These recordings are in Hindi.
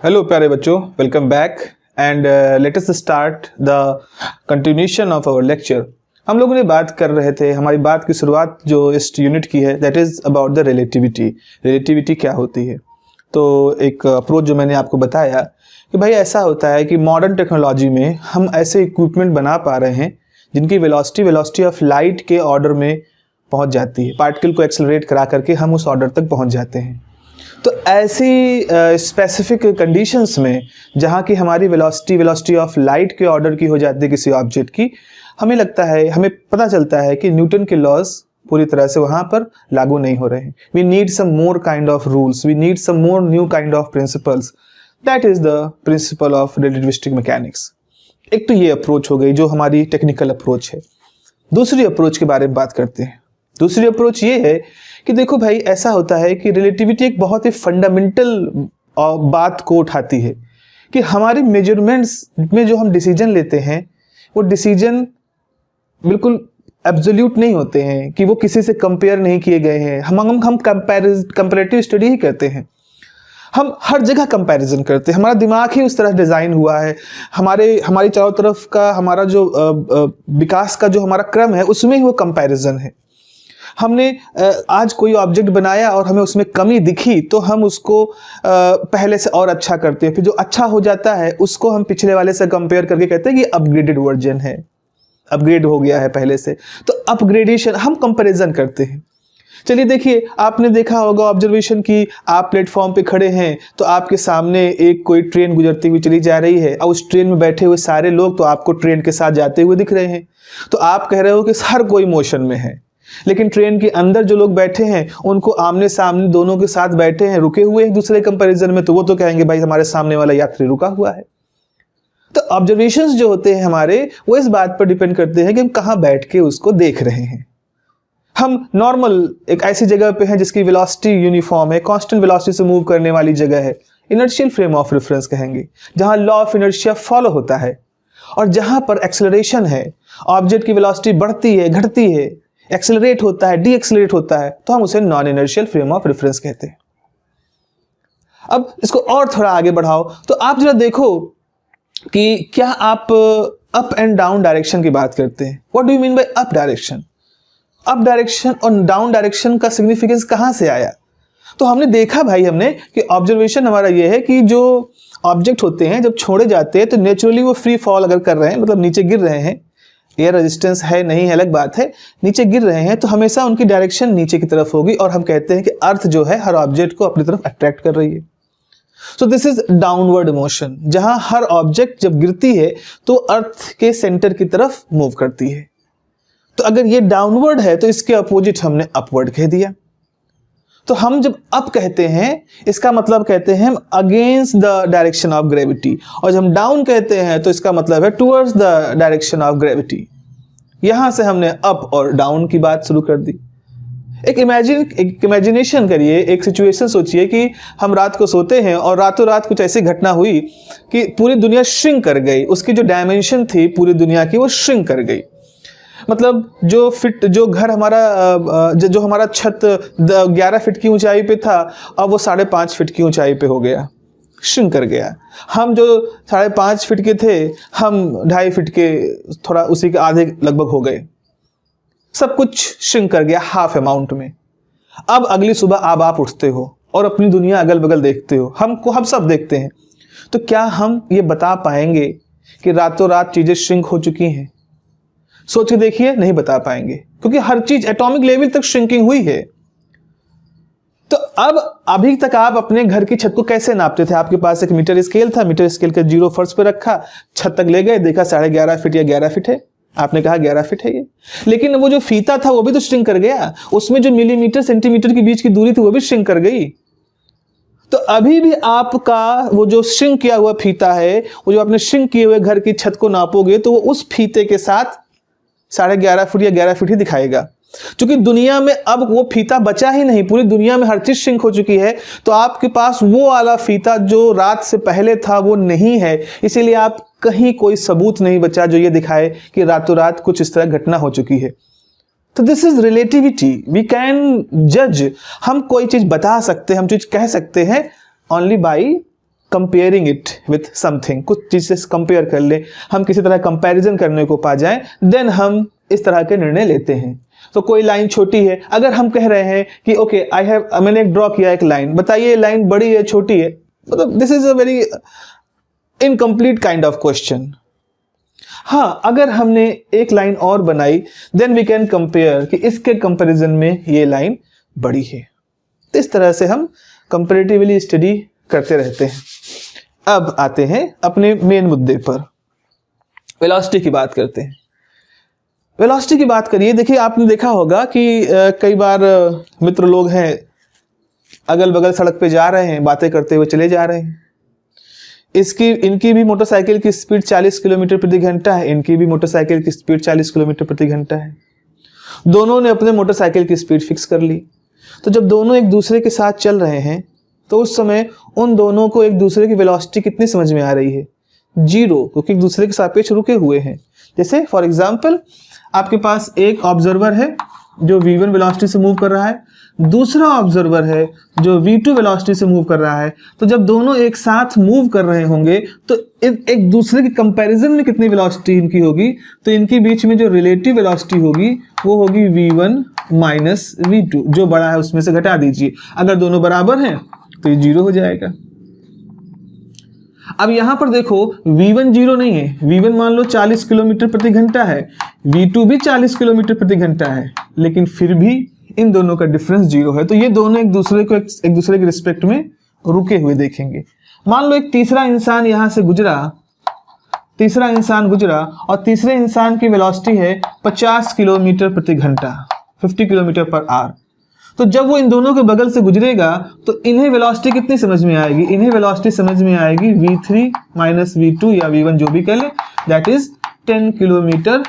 हेलो प्यारे बच्चों, welcome back and let us start the continuation of our lecture. हम लोगों ने बात कर रहे थे, हमारी बात की शुरुआत जो इस यूनिट की है that is about the relativity. Relativity क्या होती है? तो एक अप्रोच जो मैंने आपको बताया कि भाई ऐसा होता है कि मॉडर्न टेक्नोलॉजी में हम ऐसे इक्विपमेंट बना पा रहे हैं जिनकी वेलोसिटी ऑफ लाइट के ऑर्डर में पहुंच जाती है। पार्टिकल को एक्सेलरेट करा करके हम उस ऑर्डर तक पहुंच जाते हैं। तो ऐसी स्पेसिफिक कंडीशंस में जहाँ की हमारी वेलोसिटी ऑफ लाइट के ऑर्डर की हो जाती है किसी ऑब्जेक्ट की, हमें लगता है, हमें पता चलता है कि न्यूटन के लॉज पूरी तरह से वहाँ पर लागू नहीं हो रहे हैं। We need some more kind of rules, we need some more new kind of principles. That is the principle of relativistic mechanics. एक तो ये अप्रोच हो गई जो हमारी टेक्निकल अप्रोच है। दूसरी अप्रोच के बारे में बात करते हैं। दूसरी अप्रोच ये है कि देखो भाई, ऐसा होता है कि रिलेटिविटी एक बहुत ही फंडामेंटल बात को उठाती है कि हमारे मेजरमेंट्स में जो हम डिसीजन लेते हैं वो डिसीजन बिल्कुल एब्सोल्यूट नहीं होते हैं, कि वो किसी से कंपेयर नहीं किए गए हैं। हम कंपैरेटिव स्टडी ही करते हैं, हम हर जगह कंपैरिजन करते हैं। हमारा दिमाग ही उस तरह डिज़ाइन हुआ है, हमारी चारों तरफ का हमारा जो विकास का जो हमारा क्रम है उसमें ही वो कंपैरिजन है। हमने आज कोई ऑब्जेक्ट बनाया और हमें उसमें कमी दिखी तो हम उसको पहले से और अच्छा करते हैं, फिर जो अच्छा हो जाता है उसको हम पिछले वाले से कंपेयर करके कहते हैं कि अपग्रेडेड वर्जन है, अपग्रेड हो गया है पहले से। तो अपग्रेडेशन हम कंपैरिजन करते हैं। चलिए देखिए, आपने देखा होगा ऑब्जर्वेशन की, आप प्लेटफॉर्म पे खड़े हैं तो आपके सामने एक कोई ट्रेन गुजरती हुई चली जा रही है और उस ट्रेन में बैठे हुए सारे लोग तो आपको ट्रेन के साथ जाते हुए दिख रहे हैं। तो आप कह रहे हो कि हर कोई मोशन में है, लेकिन ट्रेन के अंदर जो लोग बैठे हैं उनको आमने सामने दोनों के साथ बैठे हैं, रुके हुए एक दूसरे कंपैरिजन में, तो वो तो कहेंगे भाई हमारे सामने वाला यात्री रुका हुआ है। तो ऑब्जर्वेशंस जो होते हैं हमारे, वो इस बात पर डिपेंड करते हैं कि हम कहाँ बैठ के उसको देख रहे हैं। हम नॉर्मल एक ऐसी जगह पे हैं जिसकी वेलोसिटी यूनिफॉर्म है, कांस्टेंट वेलोसिटी से मूव करने वाली जगह है, इनर्शियल फ्रेम ऑफ रेफरेंस कहेंगे, जहां लॉ ऑफ इनर्शिया फॉलो होता है। और जहां पर एक्सेलरेशन है, ऑब्जेक्ट की वेलोसिटी बढ़ती है, घटती है, एक्सेलरेट होता है, डी एक्सेलरेट होता है, तो हम उसे non inertial frame of reference कहते हैं। अब इसको और थोड़ा आगे बढ़ाओ तो आप जरा देखो कि क्या आप अप एंड डाउन डायरेक्शन की बात करते हैं। What do you mean by up direction? Up direction और डाउन डायरेक्शन का सिग्निफिकेंस कहां से आया? तो हमने देखा भाई कि ऑब्जर्वेशन हमारा ये है कि जो ऑब्जेक्ट होते हैं जब छोड़े जाते हैं तो नेचुरली वो फ्री फॉल अगर कर रहे हैं, मतलब नीचे गिर रहे हैं, एयर रेजिस्टेंस है नहीं है अलग बात है, नीचे गिर रहे हैं तो हमेशा उनकी डायरेक्शन नीचे की तरफ होगी और हम कहते हैं कि अर्थ जो है हर ऑब्जेक्ट को अपनी तरफ अट्रैक्ट कर रही है। So this is downward motion, जहां हर ऑब्जेक्ट जब गिरती है तो अर्थ के सेंटर की तरफ मूव करती है। तो अगर ये डाउनवर्ड है तो इसके अपोजिट हमने अपवर्ड कह दिया। तो हम जब अप कहते हैं इसका मतलब कहते हैं हम against the direction of gravity, और जब हम डाउन कहते हैं तो इसका मतलब है towards the direction of gravity. यहां से हमने अप और डाउन की बात शुरू कर दी। एक इमेजिनेशन करिए, एक सिचुएशन सोचिए कि हम रात को सोते हैं और रातों रात कुछ ऐसी घटना हुई कि पूरी दुनिया श्रिंक कर गई, उसकी जो डायमेंशन थी पूरी दुनिया की वो श्रिंक कर गई। मतलब जो घर हमारा जो हमारा छत 11 फीट की ऊंचाई पे था, अब वो 5.5 फीट की ऊंचाई पे हो गया, श्रिंक कर गया। हम जो 5.5 फीट के थे, हम 2.5 फीट के, थोड़ा उसी के आधे लगभग हो गए। सब कुछ श्रिंक कर गया हाफ अमाउंट में। अब अगली सुबह आप उठते हो और अपनी दुनिया अगल बगल देखते हो, हम सब देखते हैं। तो क्या हम ये बता पाएंगे कि रातों रात चीजें श्रिंक हो चुकी हैं? सोच के देखिए, नहीं बता पाएंगे, क्योंकि हर चीज एटॉमिक लेवल तक श्रिंकिंग हुई है। तो अब अभी तक आप अपने घर की छत को कैसे नापते थे? आपके पास एक मीटर स्केल था, मीटर स्केल का 0 फर्श पे रखा, छत तक ले गए, देखा 11.5 फीट या 11 फीट है, आपने कहा 11 फीट है ये। लेकिन वो जो फीता था वो भी तो श्रिंक कर गया, उसमें जो मिलीमीटर सेंटीमीटर के बीच की दूरी थी वो भी श्रिंक कर गई। तो अभी भी आपका वो जो श्रिंक किया हुआ फीता है, वो जो आपने श्रिंक किए हुए घर की छत को नापोगे तो वो उस फीते के साथ 11.5 फीट या 11 फीट ही दिखाएगा। क्योंकि दुनिया में अब वो फीता बचा ही नहीं, पूरी दुनिया में हर चीज श्रिंक हो चुकी है। तो आपके पास वो वाला फीता जो रात से पहले था वो नहीं है, इसीलिए आप कहीं कोई सबूत नहीं बचा जो ये दिखाए कि रातों रात कुछ इस तरह घटना हो चुकी है। तो this is relativity. We can जज, हम कोई चीज बता सकते हैं, हम चीज कह सकते हैं only by comparing it with something, कुछ चीज़ से कंपेयर कर ले, हम किसी तरह कंपैरिजन करने को पा जाएं, देन हम इस तरह के निर्णय लेते हैं। तो कोई लाइन छोटी है, अगर हम कह रहे हैं कि ओके मैंने एक ड्रॉ किया एक लाइन, बताइए लाइन बड़ी है छोटी है, मतलब this is a very incomplete kind of question. हाँ, अगर हमने एक लाइन और बनाई, देन वी कैन कंपेयर कि इसके कंपैरिजन में ये लाइन बड़ी है। इस तरह से हम कंपैरेटिवली स्टडी करते रहते हैं। अब आते हैं अपने मेन मुद्दे पर, वेलोसिटी की बात करते हैं। वेलोसिटी की बात करिए, देखिए आपने देखा होगा कि कई बार मित्र लोग हैं, अगल बगल सड़क पे जा रहे हैं, बातें करते हुए चले जा रहे हैं। इनकी भी मोटरसाइकिल की स्पीड 40 किलोमीटर प्रति घंटा है, इनकी भी मोटरसाइकिल की स्पीड 40 किलोमीटर प्रति घंटा है। दोनों ने अपने मोटरसाइकिल की स्पीड फिक्स कर ली। तो जब दोनों एक दूसरे के साथ चल रहे हैं तो उस समय उन दोनों को एक दूसरे की वेलोसिटी कितनी समझ में आ रही है? 0, क्योंकि एक दूसरे के सापेक्ष रुके हुए हैं। जैसे फॉर एग्जाम्पल आपके पास एक ऑब्जर्वर है जो v1 वेलोसिटी से मूव कर रहा है, दूसरा ऑब्जर्वर है जो v2 वेलोसिटी से मूव कर रहा है। तो जब दोनों एक साथ मूव कर रहे होंगे तो एक दूसरे के कंपैरिजन में कितनी वेलोसिटी इनकी होगी? तो इनके बीच में जो रिलेटिव वेलोसिटी होगी वो होगी v1 माइनस v2, जो बड़ा है उसमें से घटा दीजिए। अगर दोनों बराबर हैं तो ये 0 हो जाएगा। अब यहां पर देखो v1 0 नहीं है, v1 मान लो 40 किलोमीटर प्रति घंटा है, v2 भी 40 किलोमीटर प्रति घंटा है, लेकिन फिर भी इन दोनों का डिफरेंस 0 है। तो ये दोनों एक दूसरे के रिस्पेक्ट में रुके हुए देखेंगे। मान लो एक तीसरा इंसान यहां से गुजरा, और तीसरे इंसान की वेलोसिटी है 50 किलोमीटर प्रति घंटा, 50 किलोमीटर पर आवर। तो जब वो इन दोनों के बगल से गुजरेगा तो इन्हें वेलोसिटी कितनी समझ में आएगी? इन्हें वेलोसिटी समझ में आएगी v3 माइनस v2 या v1 जो भी कह ले, that is 10 kilometre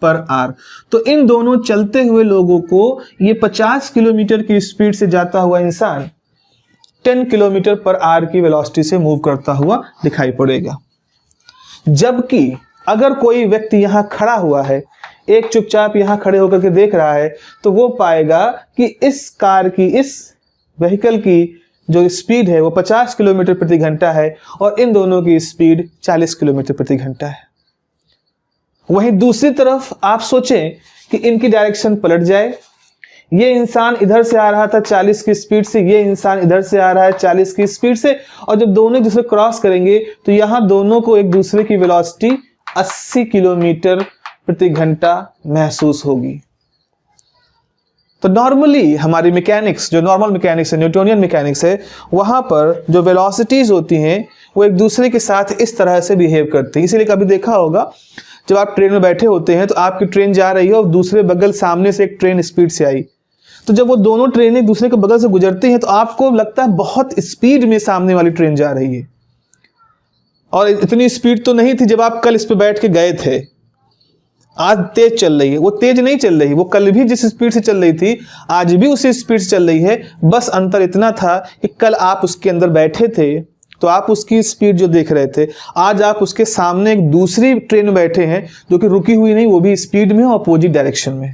per hour. तो इन दोनों चलते हुए लोगों को ये 50 किलोमीटर की स्पीड से जाता हुआ इंसान 10 किलोमीटर पर आवर की वेलोसिटी से मूव करता हुआ दिखाई पड़ेगा। जबकि अगर कोई व्यक्ति यहां खड़ा हुआ है, एक चुपचाप यहां खड़े होकर के देख रहा है, तो वो पाएगा कि इस कार की, इस व्हीकल की जो स्पीड है वो 50 किलोमीटर प्रति घंटा है और इन दोनों की स्पीड 40 किलोमीटर प्रति घंटा है। वहीं दूसरी तरफ आप सोचें कि इनकी डायरेक्शन पलट जाए, ये इंसान इधर से आ रहा था 40 की स्पीड से, ये इंसान इधर से आ रहा है 40 की स्पीड से, और जब दोनों एक दूसरे क्रॉस करेंगे तो यहां दोनों को एक दूसरे की वेलोसिटी 80 किलोमीटर प्रति घंटा महसूस होगी। तो नॉर्मली हमारी मैकेनिक्स, जो नॉर्मल मैकेनिक्स है, न्यूटोनियन मैकेनिक्स है, वहां पर जो वेलोसिटीज होती हैं वो एक दूसरे के साथ इस तरह से बिहेव करती हैं। इसीलिए कभी देखा होगा जब आप ट्रेन में बैठे होते हैं तो आपकी ट्रेन जा रही है और दूसरे बगल सामने से एक ट्रेन स्पीड से आई, तो जब वो दोनों ट्रेनें एक दूसरे के बगल से गुजरती हैं तो आपको लगता है बहुत स्पीड में सामने वाली ट्रेन जा रही है, और इतनी स्पीड तो नहीं थी जब आप कल इस पे बैठ के गए थे। आज तेज चल रही है, वो तेज नहीं चल रही, वो कल भी जिस स्पीड से चल रही थी आज भी उसी स्पीड से चल रही है। बस अंतर इतना था कि कल आप उसके अंदर बैठे थे तो आप उसकी स्पीड जो देख रहे थे, आज आप उसके सामने एक दूसरी ट्रेन में बैठे हैं जो कि रुकी हुई नहीं, वो भी स्पीड में और अपोजिट डायरेक्शन में।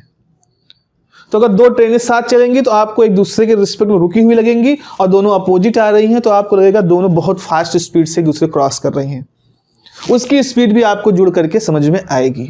तो अगर दो ट्रेनें साथ चलेंगी तो आपको एक दूसरे के रिस्पेक्ट में रुकी हुई लगेंगी, और दोनों अपोजिट आ रही हैं तो आपको लगेगा दोनों बहुत फास्ट स्पीड से एक दूसरे क्रॉस कर रही हैं। उसकी स्पीड भी आपको जुड़ करके समझ में आएगी।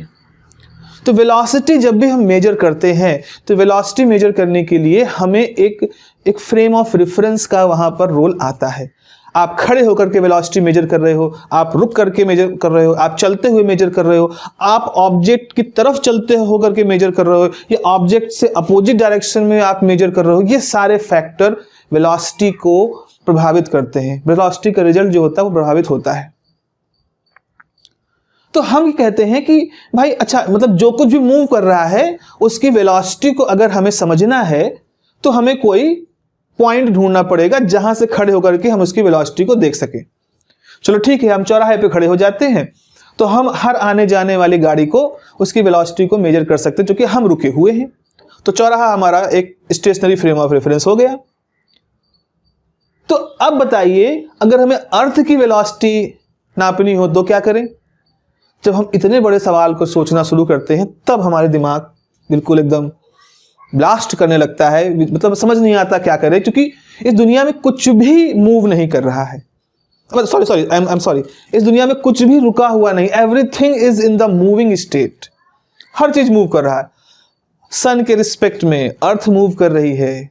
तो वेलोसिटी जब भी हम मेजर करते हैं तो वेलोसिटी मेजर करने के लिए हमें एक फ्रेम ऑफ रेफरेंस का वहां पर रोल आता है। आप खड़े होकर के वेलोसिटी मेजर कर रहे हो, आप रुक करके मेजर कर रहे हो, आप चलते हुए मेजर कर रहे हो, आप ऑब्जेक्ट की तरफ चलते होकर के मेजर कर रहे हो, या ऑब्जेक्ट से अपोजिट डायरेक्शन में आप मेजर कर रहे हो। ये सारे फैक्टर वेलोसिटी को प्रभावित करते हैं। वेलोसिटी का रिजल्ट जो होता है वो प्रभावित होता है। तो हम ये कहते हैं कि भाई अच्छा, मतलब जो कुछ भी मूव कर रहा है उसकी वेलोसिटी को अगर हमें समझना है तो हमें कोई पॉइंट ढूंढना पड़ेगा जहां से खड़े होकर के हम उसकी वेलोसिटी को देख सके। चलो ठीक है, हम चौराहे पे खड़े हो जाते हैं तो हम हर आने जाने वाली गाड़ी को उसकी वेलोसिटी को मेजर कर सकते हैं, क्योंकि हम रुके हुए हैं। तो चौराहा हमारा एक स्टेशनरी फ्रेम ऑफ रेफरेंस हो गया। तो अब बताइए, अगर हमें अर्थ की वेलोसिटी नापनी हो तो क्या करें? जब हम इतने बड़े सवाल को सोचना शुरू करते हैं तब हमारे दिमाग बिल्कुल एकदम ब्लास्ट करने लगता है, मतलब समझ नहीं आता क्या करें, क्योंकि इस दुनिया में कुछ भी मूव नहीं कर रहा है। सॉरी आई एम सॉरी, इस दुनिया में कुछ भी रुका हुआ नहीं, everything is in the moving state, हर चीज मूव कर रहा है। सन के रिस्पेक्ट में अर्थ मूव कर रही है,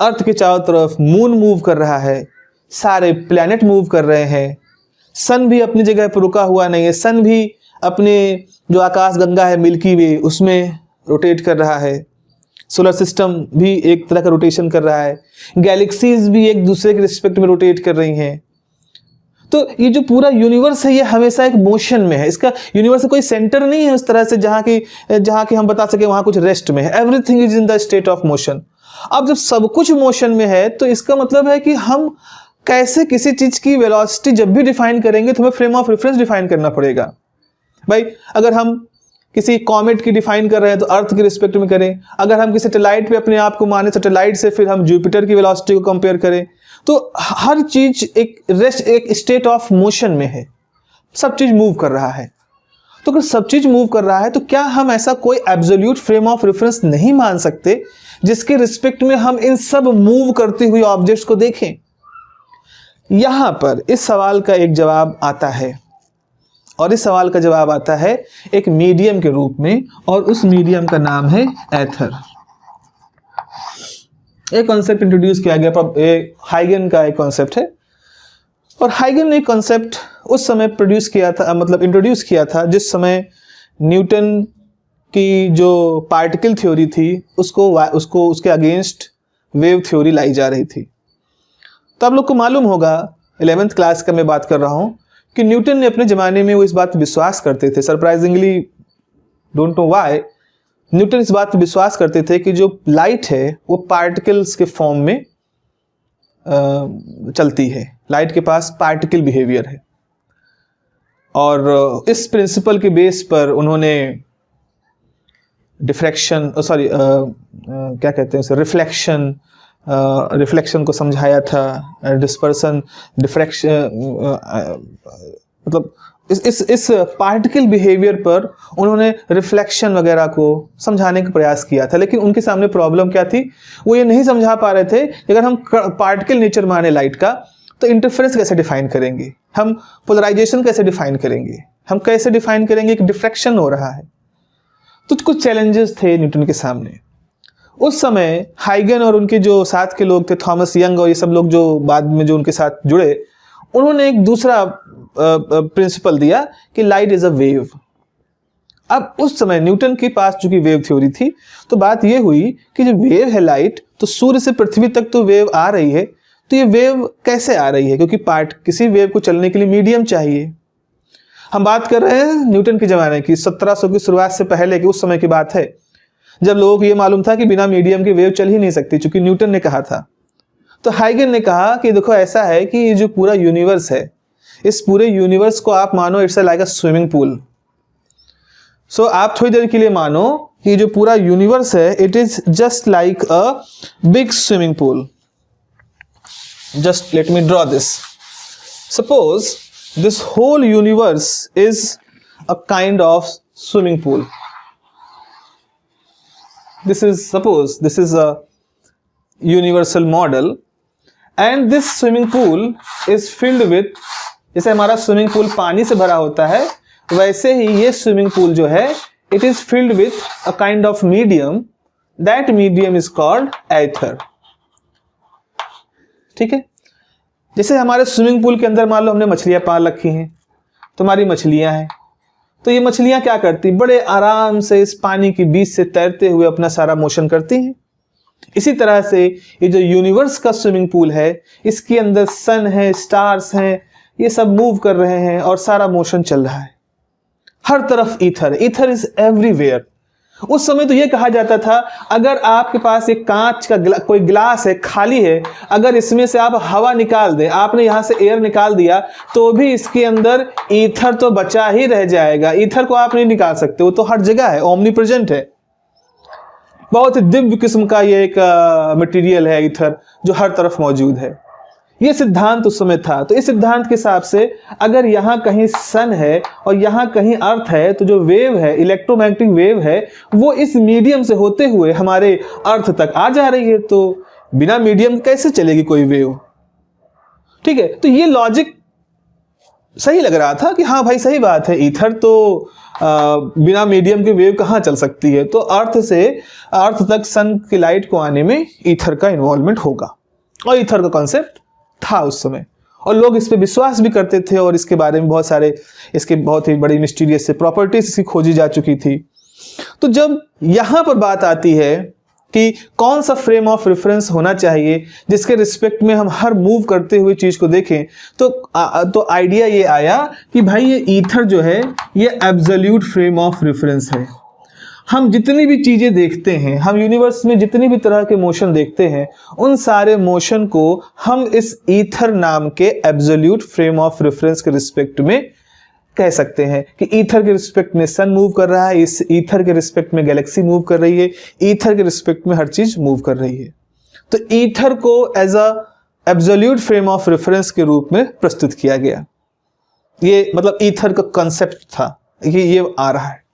अर्थ के चारों तरफ मून मूव कर रहा है, सारे प्लैनेट मूव कर रहे हैं। सन भी अपनी जगह पर रुका हुआ नहीं है, सन भी अपने जो आकाश गंगा है मिल्की वे उसमें रोटेट कर रहा है। सोलर सिस्टम भी एक तरह का रोटेशन कर रहा है, गैलेक्सीज भी एक दूसरे के रिस्पेक्ट में रोटेट कर रही हैं। तो ये जो पूरा यूनिवर्स है ये हमेशा एक मोशन में है, इसका यूनिवर्स का कोई सेंटर नहीं है उस तरह से जहाँ की हम बता सके वहाँ कुछ रेस्ट में है। Everything is in the state of motion. अब जब सब कुछ मोशन में है तो इसका मतलब है कि हम कैसे किसी चीज की वेलोसिटी जब भी डिफाइन करेंगे तो हमें फ्रेम ऑफ रेफरेंस डिफाइन करना पड़ेगा। भाई अगर हम किसी कॉमेट की डिफाइन कर रहे हैं तो अर्थ के रिस्पेक्ट में करें, अगर हम किसी सैटेलाइट पे अपने आप को माने, सैटेलाइट से फिर हम जुपिटर की वेलोसिटी को कंपेयर करें, तो हर चीज एक स्टेट ऑफ मोशन में है, सब चीज मूव कर रहा है। तो अगर सब चीज मूव कर रहा है तो क्या हम ऐसा कोई एब्सोल्यूट फ्रेम ऑफ रेफरेंस नहीं मान सकते जिसके रिस्पेक्ट में हम इन सब मूव करती हुई ऑब्जेक्ट्स को देखें? यहां पर इस सवाल का एक जवाब आता है, और इस सवाल का जवाब आता है एक मीडियम के रूप में, और उस मीडियम का नाम है एथर। एक कॉन्सेप्ट इंट्रोड्यूस किया गया, हाइगन का एक कॉन्सेप्ट है, और हाइगन ने कॉन्सेप्ट उस समय प्रोड्यूस किया था, मतलब इंट्रोड्यूस किया था जिस समय न्यूटन की जो पार्टिकल थ्योरी थी उसको उसके अगेंस्ट वेव थ्योरी लाई जा रही थी। तो आप लोग को मालूम होगा, 11th क्लास का मैं बात कर रहा हूं, कि न्यूटन ने अपने ज़माने में वो इस बात पर विश्वास करते थे, surprisingly don't know why, Newton इस बात पर विश्वास करते थे कि जो लाइट है वो पार्टिकल्स के फॉर्म में चलती है, लाइट के पास पार्टिकल बिहेवियर है। और इस प्रिंसिपल के बेस पर उन्होंने डिफ्रैक्शन क्या कहते हैं उसे, रिफ्लेक्शन को समझाया था, डिस्पर्सन, डिफ्रैक्शन, मतलब इस पार्टिकल बिहेवियर पर उन्होंने रिफ्लेक्शन वगैरह को समझाने का प्रयास किया था। लेकिन उनके सामने प्रॉब्लम क्या थी, वो ये नहीं समझा पा रहे थे कि अगर हम पार्टिकल नेचर माने लाइट का तो इंटरफेरेंस कैसे डिफाइन करेंगे, हम पोलराइजेशन कैसे डिफाइन करेंगे, हम कैसे डिफाइन करेंगे कि डिफ्रैक्शन हो रहा है। तो कुछ चैलेंजेस थे न्यूटन के सामने। उस समय हाइगन और उनके जो साथ के लोग थे, थॉमस यंग और ये सब लोग जो बाद में जो उनके साथ जुड़े, उन्होंने एक दूसरा प्रिंसिपल दिया कि लाइट इज अ वेव। अब उस समय न्यूटन के पास चूंकि वेव थ्योरी थी, तो बात यह हुई कि जो वेव है लाइट, तो सूर्य से पृथ्वी तक तो वेव आ रही है, तो ये वेव कैसे आ रही है, क्योंकि किसी वेव को चलने के लिए मीडियम चाहिए। हम बात कर रहे हैं न्यूटन के ज़माने की, 1700 की शुरुआत से पहले की, उस समय की बात है जब लोगों को ये मालूम था कि बिना मीडियम के वेव चल ही नहीं सकती, चूंकि न्यूटन ने कहा था। तो हाइगन ने कहा कि देखो ऐसा है कि ये जो पूरा यूनिवर्स है, इस पूरे यूनिवर्स को आप मानो it's like a swimming pool. So आप थोड़ी देर के लिए मानो कि जो पूरा यूनिवर्स है it is just like a big swimming pool. Just let me draw this. Suppose this whole universe is a kind of swimming pool. Suppose this is a universal model and this swimming pool is filled with, जैसे हमारा स्विमिंग पूल पानी से भरा होता है, वैसे ही ये स्विमिंग पूल जो है it is filled with a kind of medium, that medium is called ether। ठीक है, जैसे हमारे स्विमिंग पूल के अंदर मान लो हमने मछलियां पाल रखी हैं, तो हमारी मछलियां हैं, तो ये मछलियां क्या करती, बड़े आराम से इस पानी के बीच से तैरते हुए अपना सारा मोशन करती हैं। इसी तरह से ये जो यूनिवर्स का स्विमिंग पूल है, इसके अंदर सन है, स्टार्स हैं, ये सब मूव कर रहे हैं और सारा मोशन चल रहा है। हर तरफ ईथर, ईथर इज एवरीवेयर। उस समय तो ये कहा जाता था अगर आपके पास एक कांच का कोई गिलास है, खाली है, अगर इसमें से आप हवा निकाल दें, आपने यहां से एयर निकाल दिया, तो भी इसके अंदर ईथर तो बचा ही रह जाएगा। ईथर को आप नहीं निकाल सकते, वो तो हर जगह है, ओमनी प्रेजेंट है। बहुत ही दिव्य किस्म का ये एक मटेरियल है ईथर, जो हर तरफ मौजूद है। ये सिद्धांत उस समय था। तो इस सिद्धांत के हिसाब से अगर यहाँ कहीं सन है और यहाँ कहीं अर्थ है, तो जो वेव है, इलेक्ट्रोमैग्नेटिक वेव है, वो इस मीडियम से होते हुए हमारे अर्थ तक आ जा रही है। तो बिना मीडियम कैसे चलेगी कोई वेव? ठीक है, तो ये लॉजिक सही लग रहा था कि हाँ भाई सही बात है, ईथर तो बिना मीडियम के वेव कहाँ चल सकती है, तो अर्थ से अर्थ तक सन की लाइट को आने में ईथर का इन्वॉल्वमेंट होगा, और ईथर का कॉन्सेप्ट था उस समय, और लोग इस पे विश्वास भी करते थे, और इसके बारे में बहुत सारे इसके बहुत ही बड़ी मिस्टीरियस से प्रॉपर्टीज इसकी खोजी जा चुकी थी। तो जब यहाँ पर बात आती है कि कौन सा फ्रेम ऑफ रेफरेंस होना चाहिए जिसके रिस्पेक्ट में हम हर मूव करते हुए चीज को देखें, तो आइडिया ये आया कि भाई ये ईथर जो है ये एब्सोल्यूट फ्रेम ऑफ रेफरेंस है। हम जितनी भी चीजें देखते हैं, हम यूनिवर्स में जितनी भी तरह के मोशन देखते हैं, उन सारे मोशन को हम इस ईथर नाम के एब्सोल्यूट फ्रेम ऑफ रेफरेंस के रिस्पेक्ट में कह सकते हैं कि ईथर के रिस्पेक्ट में सन मूव कर रहा है, इस ईथर के रिस्पेक्ट में गैलेक्सी मूव कर रही है, ईथर के रिस्पेक्ट में हर चीज मूव कर रही है। तो ईथर को as a absolute frame of reference के रूप में प्रस्तुत किया गया। ये मतलब ईथर का कॉन्सेप्ट था, ये आ रहा है।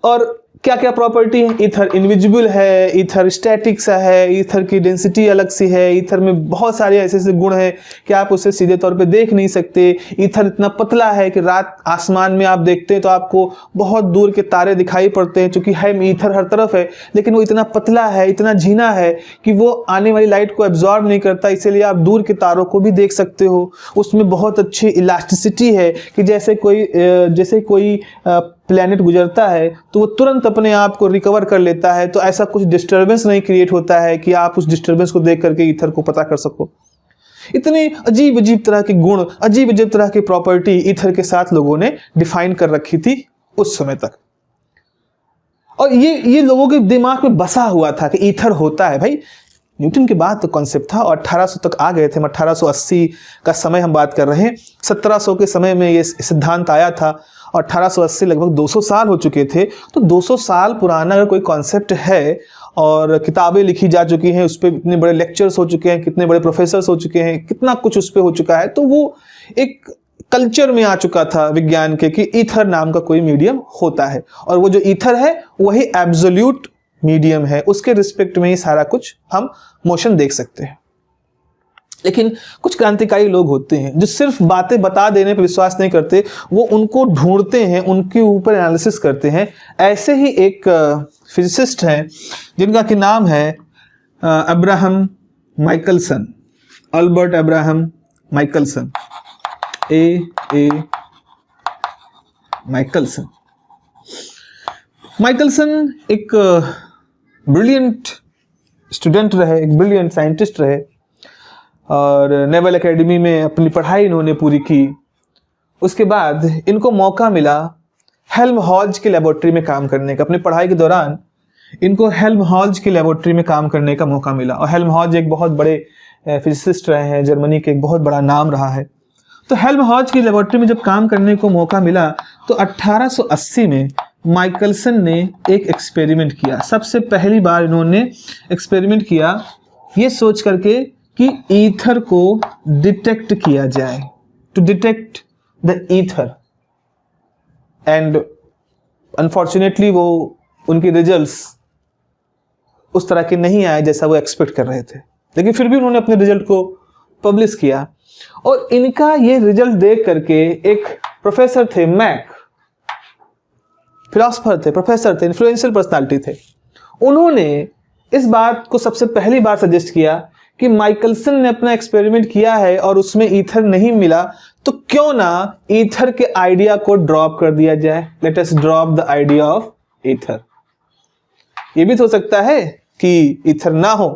और क्या क्या प्रॉपर्टी है, ईथर इनविजिबल है, ईथर स्टैटिक सा है, ईथर की डेंसिटी अलग सी है, ईथर में बहुत सारे ऐसे ऐसे गुण हैं कि आप उसे सीधे तौर पे देख नहीं सकते, ईथर इतना पतला है कि रात आसमान में आप देखते हैं तो आपको बहुत दूर के तारे दिखाई पड़ते हैं, क्योंकि है ईथर हर तरफ है, लेकिन वो इतना पतला है, इतना झीना है कि वो आने वाली लाइट को एब्जॉर्ब नहीं करता, इसीलिए आप दूर के तारों को भी देख सकते हो। उसमें बहुत अच्छी इलास्टिसिटी है कि जैसे कोई प्लैनेट गुजरता है तो वो तुरंत अपने आप को रिकवर कर लेता है, तो ऐसा कुछ डिस्टर्बेंस नहीं क्रिएट होता है कि आप उस डिस्टर्बेंस को देख करके ईथर को पता कर सको। इतनी अजीब अजीब तरह के गुण, अजीब अजीब तरह की प्रॉपर्टी ईथर के साथ लोगों ने डिफाइन कर रखी थी उस समय तक, और ये लोगों के दिमाग में बसा हुआ था कि ईथर होता है। भाई न्यूटन के बाद तो कॉन्सेप्ट था, और 1800 तक आ गए थे। 1880 का समय हम बात कर रहे हैं, 1700 के समय में ये सिद्धांत आया था, और 1880 लगभग 200 साल हो चुके थे। तो 200 साल पुराना अगर कोई कॉन्सेप्ट है और किताबें लिखी जा चुकी हैं, उस पर इतने बड़े लेक्चर्स हो चुके हैं, कितने बड़े प्रोफेसर्स हो चुके हैं, कितना कुछ उस पर हो चुका है, तो वो एक कल्चर में आ चुका था विज्ञान के कि ईथर नाम का कोई मीडियम होता है, और वो जो ईथर है वही एब्सोल्यूट मीडियम है, उसके रिस्पेक्ट में ही सारा कुछ हम मोशन देख सकते हैं। लेकिन कुछ क्रांतिकारी लोग होते हैं जो सिर्फ बातें बता देने पर विश्वास नहीं करते, वो उनको ढूंढते हैं, उनके ऊपर एनालिसिस करते हैं। ऐसे ही एक फिजिसिस्ट हैं जिनका कि नाम है Abraham Michelson, Albert Abraham Michelson, A Michelson. Michelson एक ब्रिलियंट स्टूडेंट रहे, एक ब्रिलियंट साइंटिस्ट रहे, और नेवल एकेडमी में अपनी पढ़ाई इन्होंने पूरी की। उसके बाद इनको मौका मिला हेल्महोल्ट्ज की लेबोरेटरी में काम करने का। अपनी पढ़ाई के दौरान इनको हेल्महोल्ट्ज की लेबोरेटरी में काम करने का मौका मिला, और हेल्महोल्ट्ज एक बहुत बड़े फिजिसिस्ट रहे हैं, जर्मनी के एक बहुत बड़ा नाम रहा है। तो हेल्महोल्ट्ज की लेबोरेटरी में जब काम करने को मौका मिला तो 1880 में माइकलसन ने एक एक्सपेरिमेंट किया। सबसे पहली बार इन्होंने एक्सपेरिमेंट किया ये सोच करके कि ईथर को डिटेक्ट किया जाए, to detect the ether, and unfortunately वो उनके रिजल्ट्स उस तरह के नहीं आए जैसा वो एक्सपेक्ट कर रहे थे, लेकिन फिर भी उन्होंने अपने रिजल्ट को पब्लिश किया। और इनका ये रिजल्ट देख करके एक प्रोफेसर थे, मैक, फिलोसफर थे, प्रोफेसर थे, इन्फ्लुएंशियल पर्सनालिटी थे, उन्होंने इस बात को सबसे पहली बार सजेस्ट किया कि माइकलसन ने अपना एक्सपेरिमेंट किया है और उसमें ईथर नहीं मिला, तो क्यों ना ईथर के आइडिया को ड्रॉप कर दिया जाए, let us drop the idea of ether. ये भी तो हो सकता है कि ईथर ना हो,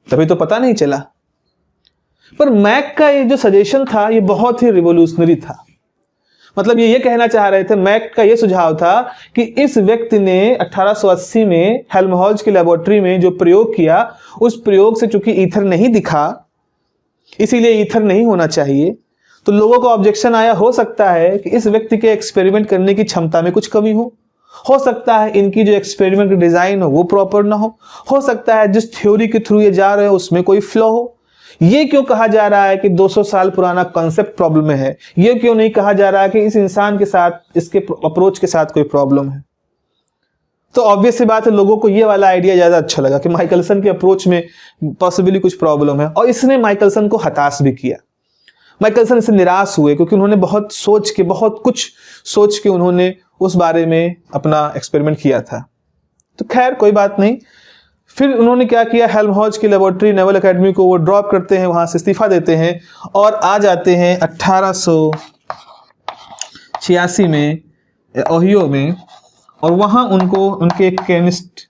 तभी तो पता नहीं चला। पर मैक का ये जो सजेशन था ये बहुत ही रिवोल्यूशनरी था। मतलब ये कहना चाह रहे थे, मैक का ये सुझाव था कि इस व्यक्ति ने 1880 में हेल्महोल्ट्ज की लेबोरेटरी में जो प्रयोग किया, उस प्रयोग से चूंकि ईथर नहीं दिखा, इसीलिए ईथर नहीं होना चाहिए। तो लोगों को ऑब्जेक्शन आया, हो सकता है कि इस व्यक्ति के एक्सपेरिमेंट करने की क्षमता में कुछ कमी हो सकता है इनकी जो एक्सपेरिमेंट की डिजाइन हो प्रॉपर ना हो सकता है जिस थ्योरी के थ्रू ये जा रहे हो उसमें कोई फ्लॉ हो। ये क्यों कहा जा रहा है कि 200 साल पुराना कॉन्सेप्ट प्रॉब्लम में है? ये क्यों नहीं कहा जा रहा है कि इस इंसान के साथ, इसके अप्रोच के साथ कोई प्रॉब्लम है? तो ऑब्वियस सी बात है, लोगों को ये वाला आइडिया ज्यादा अच्छा लगा कि माइकलसन के अप्रोच में पॉसिबली कुछ प्रॉब्लम है, और इसने माइकलसन को हताश भी किया। माइकलसन इससे निराश हुए क्योंकि उन्होंने बहुत कुछ सोच के उन्होंने उस बारे में अपना एक्सपेरिमेंट किया था। तो खैर कोई बात नहीं, फिर उन्होंने क्या किया, हेल्महोल्ट्ज की लेबोरेटरी नेवल एकेडमी को वो ड्रॉप करते हैं, वहां से इस्तीफा देते हैं और आ जाते हैं 1886 में ओहियो में, और वहां उनको उनके एक केमिस्ट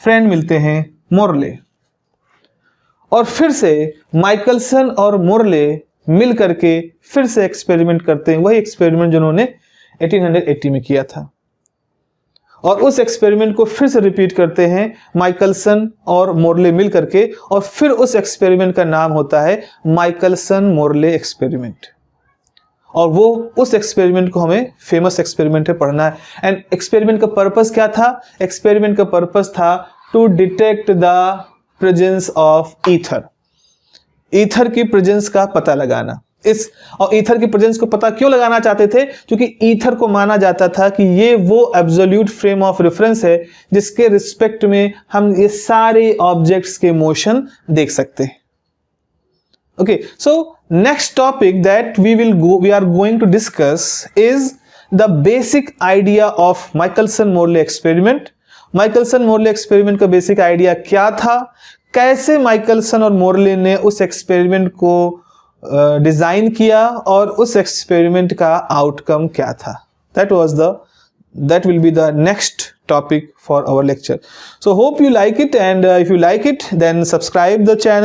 फ्रेंड मिलते हैं, मोरले। और फिर से माइकलसन और मोरले मिल करके फिर से एक्सपेरिमेंट करते हैं, वही एक्सपेरिमेंट जिन्होंने 1880 में किया था, और उस एक्सपेरिमेंट को फिर से रिपीट करते हैं माइकलसन और मोरले मिल करके, और फिर उस एक्सपेरिमेंट का नाम होता है माइकलसन मोरले एक्सपेरिमेंट। और वो उस एक्सपेरिमेंट को हमें फेमस एक्सपेरिमेंट है पढ़ना है। एंड एक्सपेरिमेंट का पर्पस क्या था? एक्सपेरिमेंट का पर्पस था to detect the presence of ether, ether की प्रेजेंस का पता लगाना। और ईथर की प्रेजेंस को पता क्यों लगाना चाहते थे? क्योंकि ईथर को माना जाता था कि ये वो एब्सोल्यूट फ्रेम ऑफ रेफरेंस है जिसके रिस्पेक्ट में हम ये सारे ऑब्जेक्ट्स के मोशन देख सकते हैं। Okay, so next topic that we are going to discuss is the basic idea of Michelson Morley experiment. Michelson Morley experiment का बेसिक आइडिया क्या था, कैसे माइकलसन और मोरले ने उस एक्सपेरिमेंट को डिजाइन किया, और उस एक्सपेरिमेंट का आउटकम क्या था। that will be the next topic for our lecture. So hope you like it, and if you like it then subscribe the channel.